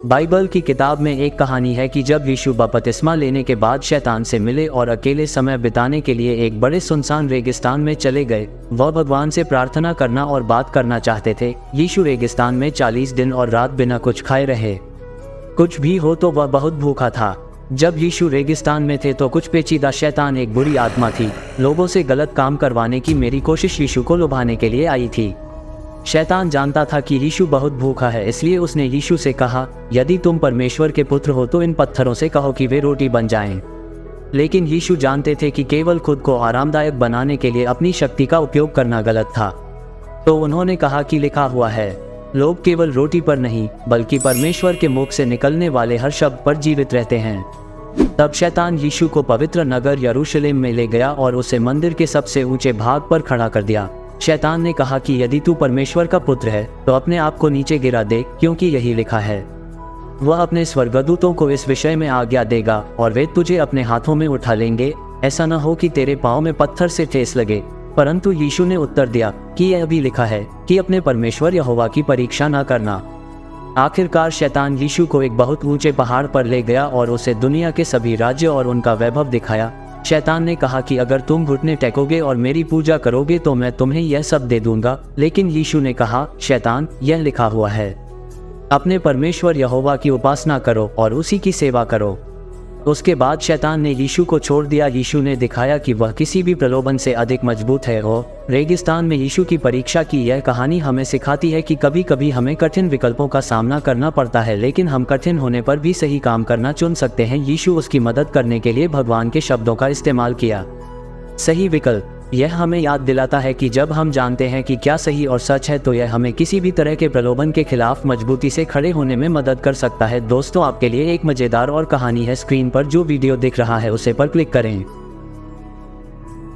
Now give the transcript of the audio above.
Bible की किताब में एक कहानी है कि जब यीशु बपतिस्मा लेने के बाद शैतान से मिले और अकेले समय बिताने के लिए एक बड़े सुनसान रेगिस्तान में चले गए। वह भगवान से प्रार्थना करना और बात करना चाहते थे। यीशु रेगिस्तान में 40 दिन और रात बिना कुछ खाए रहे। कुछ भी हो तो वह बहुत भूखा था। जब यीशु रेगिस्तान में थे तो कुछ पेचीदा शैतान, एक बुरी आत्मा थी, लोगों से गलत काम करवाने की मेरी कोशिश यीशु को लुभाने के लिए आई थी। शैतान जानता था कि यीशु बहुत भूखा है, इसलिए उसने यीशु से कहा, यदि तुम परमेश्वर के पुत्र हो तो इन पत्थरों से कहो कि वे रोटी बन जाएं। लेकिन यीशु जानते थे कि केवल खुद को आरामदायक बनाने के लिए अपनी शक्ति का उपयोग करना गलत था। तो उन्होंने कहा कि लिखा हुआ है, लोग केवल रोटी पर नहीं बल्कि परमेश्वर के मुख से निकलने वाले हर शब्द पर जीवित रहते हैं। तब शैतान यीशु को पवित्र नगर यरूशलेम में ले गया और उसे मंदिर के सबसे ऊंचे भाग पर खड़ा कर दिया। शैतान ने कहा कि यदि तू परमेश्वर का पुत्र है तो अपने आप को नीचे गिरा दे, क्योंकि यही लिखा है, वह अपने स्वर्गदूतों को इस विषय में आज्ञा देगा और वे तुझे अपने हाथों में उठा लेंगे, ऐसा न हो कि तेरे पाँव में पत्थर से ठेस लगे। परंतु यीशु ने उत्तर दिया कि यह भी लिखा है कि अपने परमेश्वर यहोवा की परीक्षा न करना। आखिरकार शैतान यीशु को एक बहुत ऊंचे पहाड़ पर ले गया और उसे दुनिया के सभी राज्य और उनका वैभव दिखाया। शैतान ने कहा कि अगर तुम घुटने टेकोगे और मेरी पूजा करोगे तो मैं तुम्हें यह सब दे दूंगा। लेकिन यीशु ने कहा, शैतान, यह लिखा हुआ है, अपने परमेश्वर यहोवा की उपासना करो और उसी की सेवा करो। उसके बाद शैतान ने यीशु को छोड़ दिया। यीशु ने दिखाया कि वह किसी भी प्रलोभन से अधिक मजबूत है। रेगिस्तान में यीशु की परीक्षा की यह कहानी हमें सिखाती है कि कभी कभी हमें कठिन विकल्पों का सामना करना पड़ता है, लेकिन हम कठिन होने पर भी सही काम करना चुन सकते हैं। यीशु उसकी मदद करने के लिए भगवान के शब्दों का इस्तेमाल किया। सही विकल्प, यह हमें याद दिलाता है कि जब हम जानते हैं कि क्या सही और सच है तो यह हमें किसी भी तरह के प्रलोभन के खिलाफ मजबूती से खड़े होने में मदद कर सकता है। दोस्तों, आपके लिए एक मजेदार और कहानी है। स्क्रीन पर जो वीडियो दिख रहा है उसे पर क्लिक करें।